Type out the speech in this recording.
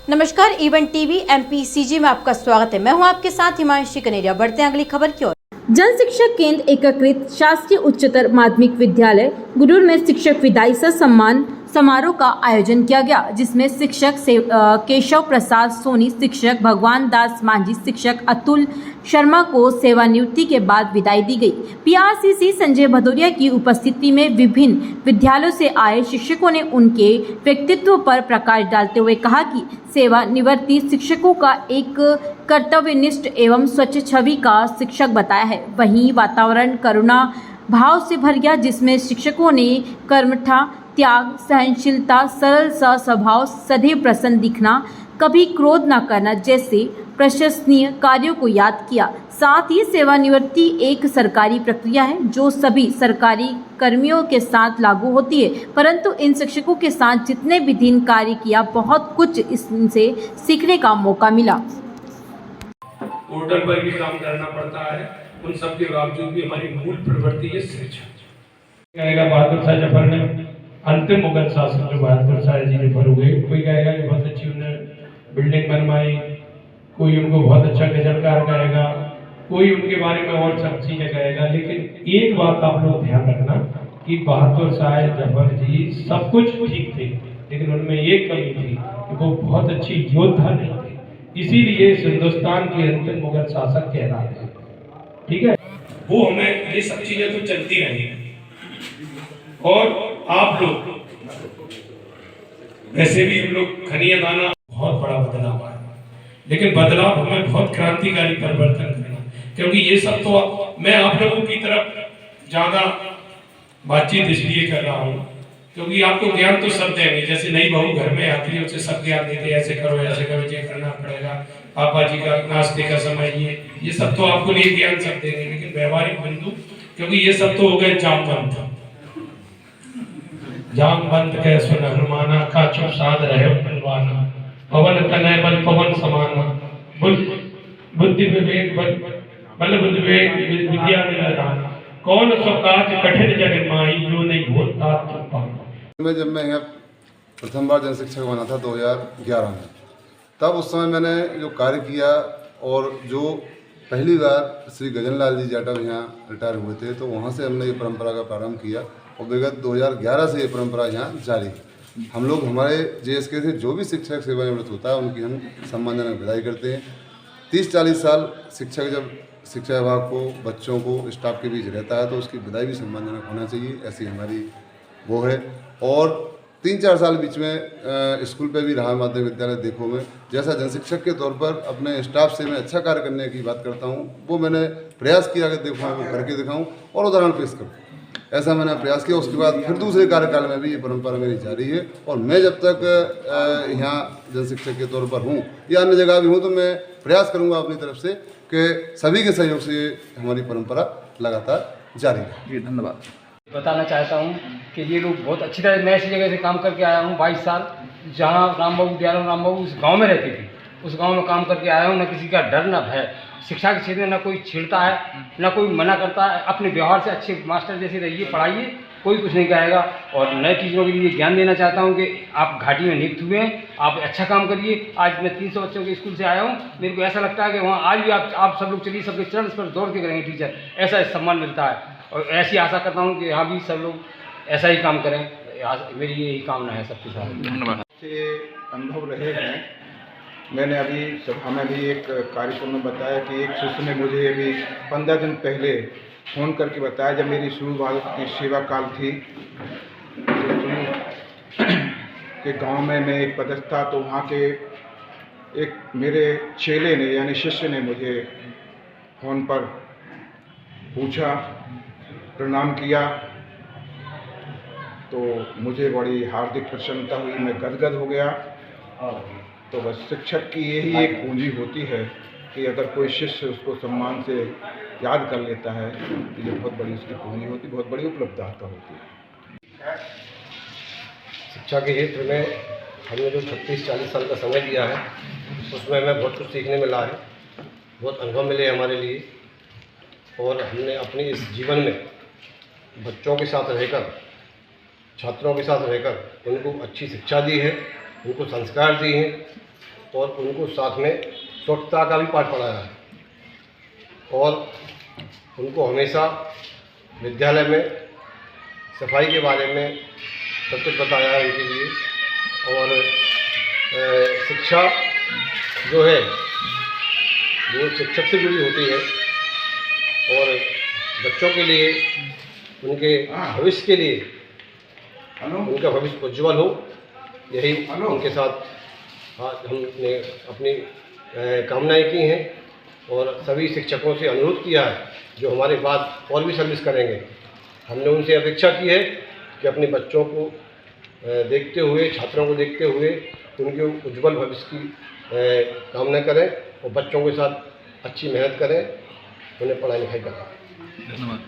नमस्कार, event TV MPCG में आपका स्वागत है। मैं हूं आपके साथ हिमांशी कनेरिया। बढ़ते हैं अगली खबर की ओर। जन शिक्षक केंद्र एकीकृत शासकीय उच्चतर माध्यमिक विद्यालय गुरूर में शिक्षक विदाई सह सम्मान समारोह का आयोजन किया गया, जिसमें शिक्षक केशव प्रसाद सोनी, शिक्षक भगवान दास मांझी, शिक्षक अतुल शर्मा को सेवानिवृत्ति के बाद विदाई दी गई। PRCC संजय भदौरिया की उपस्थिति में विभिन्न विद्यालयों से आए शिक्षकों ने उनके व्यक्तित्व पर प्रकाश डालते हुए कहा कि सेवानिवृत्ति शिक्षकों का एक कर्तव्यनिष्ठ एवं स्वच्छ छवि का शिक्षक बताया है। वहीं वातावरण करुणा भाव से भर गया, जिसमें शिक्षकों ने कर्मठा, त्याग, सहनशीलता, सरल सा स्वभाव, सदैव प्रसन्न दिखना, कभी क्रोध न करना जैसे प्रशंसनीय कार्यों को याद किया। साथ ही सेवानिवृत्ति एक सरकारी प्रक्रिया है जो सभी सरकारी कर्मियों के साथ लागू होती है, परंतु इन शिक्षकों के साथ जितने भी दिन कार्य किया, बहुत कुछ इससे सीखने का मौका मिला। पोर्टल पर भी काम करना पड़ता है, उन सब के बावजूद भी हमारी मूल प्रवृत्ति है शिक्षा। कहेगा बहादुर शाह जफर ने अंतिम मुगल शासक जो बहादुर शाह जी जफर हुए, कोई कहेगा कि बहुत अच्छी उन्होंने बिल्डिंग बनवाई, कोई उनको बहुत अच्छा गजलकार कहेगा, कोई उनके बारे में और सब चीजें कहेगा। लेकिन एक बात आप लोग ध्यान रखना कि बहादुर शाह जफर जी सब कुछ ठीक थे, लेकिन उनमें एक कमी थी कि वो बहुत अच्छी योद्धा नहीं थे, इसीलिए हिंदुस्तान के अंतिम मुगल शासक कहलाते हैं। ठीक है, वो हमें ये सब चीजें तो चलती रही। और आप लोग वैसे भी हम लोग खनिया दाना बहुत बड़ा बदलाव आया, लेकिन बदलाव हमें बहुत क्रांतिकारी परिवर्तन करना, क्योंकि ये सब तो मैं आप लोगों की तरफ ज्यादा बातचीत इसलिए कर रहा हूँ क्योंकि आपको ज्ञान तो सब देंगे। जैसे नई बहू घर में आती है, उसे सब ज्ञान देते, ऐसे करो, ये करना पड़ेगा, पापा जी का नाश्ते का समय, ये सब तो आपको लिए ज्ञान सब देंगे। लेकिन व्यवहारिक बिंदु, क्योंकि ये सब तो हो गए जामवंत के सुन हनुमाना, का चुप साध रहे बलवाना, पवन तनय बल पवन समाना, बुद्धि विवेक बल बुद्धि विवेक विद्या निधाना, कौन सो काज कठिन जग माई, जो नहीं होता तो पाना। जब मैं यहाँ प्रथम बार जन शिक्षक बना था 2011 में, तब उस समय मैंने जो कार्य किया और जो पहली बार श्री गजन लाल जी जाटव यहाँ रिटायर हुए थे, तो वहाँ से हमने ये परंपरा का प्रारंभ किया और विगत 2011 से ये परंपरा यहाँ जारी है। हम लोग हमारे JSK से जो भी शिक्षक सेवानिवृत्त होता है उनकी हम सम्मानजनक विदाई करते हैं। 30-40 साल शिक्षक जब शिक्षा विभाग को, बच्चों को, स्टाफ के बीच रहता है तो उसकी विदाई भी सम्मानजनक होना चाहिए, ऐसी हमारी वो है। और 3-4 साल बीच में स्कूल पे भी रहा माध्यमिक विद्यालय देखो में, जैसा जन शिक्षक के तौर पर अपने स्टाफ से मैं अच्छा कार्य करने की बात करता हूँ, वो मैंने प्रयास किया कि देखो मैं करके दिखाऊँ और उदाहरण पेश करूँ, ऐसा मैंने प्रयास किया। उसके बाद फिर दूसरे कार्यकाल में भी ये परंपरा मेरी जारी है और मैं जब तक यहाँ जन शिक्षक के तौर पर हूँ या अन्य जगह भी हूँ तो मैं प्रयास करूँगा अपनी तरफ से कि सभी के सहयोग से हमारी परंपरा लगातार जारी है। जी धन्यवाद। बताना चाहता हूँ कि ये लोग बहुत अच्छी तरह, मैं ऐसी जगह से काम करके आया हूँ 22 साल, जहाँ रामबाबू दयाराम रामबाबू उस गांव में रहती थी, उस गांव में काम करके आया हूँ। न किसी का डर न भय, शिक्षा के क्षेत्र में न कोई छेड़ता है, न कोई मना करता है। अपने व्यवहार से अच्छे मास्टर जैसे रहिए, पढ़ाइए, कोई कुछ नहीं कहेगा। और नए टीचरों के लिए ज्ञान देना चाहता हूँ कि आप घाटी में नियुक्त हुए हैं, आप अच्छा काम करिए। आज मैं 300 बच्चों के स्कूल से आया हूँ, मेरे को ऐसा लगता है कि वहाँ आज भी आप सब लोग चलिए, सबके चरण पर दौड़ के करेंगे टीचर, ऐसा सम्मान मिलता है। और ऐसी आशा करता हूँ कि यहाँ भी सब लोग ऐसा ही काम करें, मेरी यही कामना है सबके साथ। धन्यवाद। से अनुभव रहे हैं, मैंने अभी सभा में भी एक कार्यक्रम में बताया कि एक शिष्य ने मुझे अभी 15 दिन पहले फ़ोन करके बताया, जब मेरी शुरू की सेवा काल थी के गांव में मैं एक पदस्थ था, तो वहाँ के एक मेरे चेले ने यानी शिष्य ने मुझे फ़ोन पर पूछा, प्रणाम किया, तो मुझे बड़ी हार्दिक प्रसन्नता हुई, मैं गदगद हो गया। तो बस शिक्षक की यही एक पूंजी होती है कि अगर कोई शिष्य उसको सम्मान से याद कर लेता है तो ये बहुत बड़ी उसकी पूंजी होती, बहुत बड़ी उपलब्धता होती है। शिक्षा के क्षेत्र में हमने जो 36-40 साल का समय दिया है, उसमें हमें बहुत कुछ सीखने मिला है, बहुत अनुभव मिले हमारे लिए। और हमने अपने इस जीवन में बच्चों के साथ रहकर, छात्रों के साथ रहकर उनको अच्छी शिक्षा दी है, उनको संस्कार दिए हैं और उनको साथ में स्वच्छता का भी पाठ पढ़ाया है और उनको हमेशा विद्यालय में सफाई के बारे में सब कुछ बताया है उनके लिए। और शिक्षा जो है वो शिक्षक से जुड़ी होती है और बच्चों के लिए उनके भविष्य के लिए उनका भविष्य उज्ज्वल हो, यही उनके साथ आज हमने अपनी कामनाएं की हैं और सभी शिक्षकों से अनुरोध किया है जो हमारे बाद और भी सर्विस करेंगे। हमने उनसे अपेक्षा की है कि अपने बच्चों को देखते हुए, छात्रों को देखते हुए उनके उज्ज्वल भविष्य की कामना करें और बच्चों के साथ अच्छी मेहनत करें, उन्हें पढ़ाई लिखाई करें। धन्यवाद।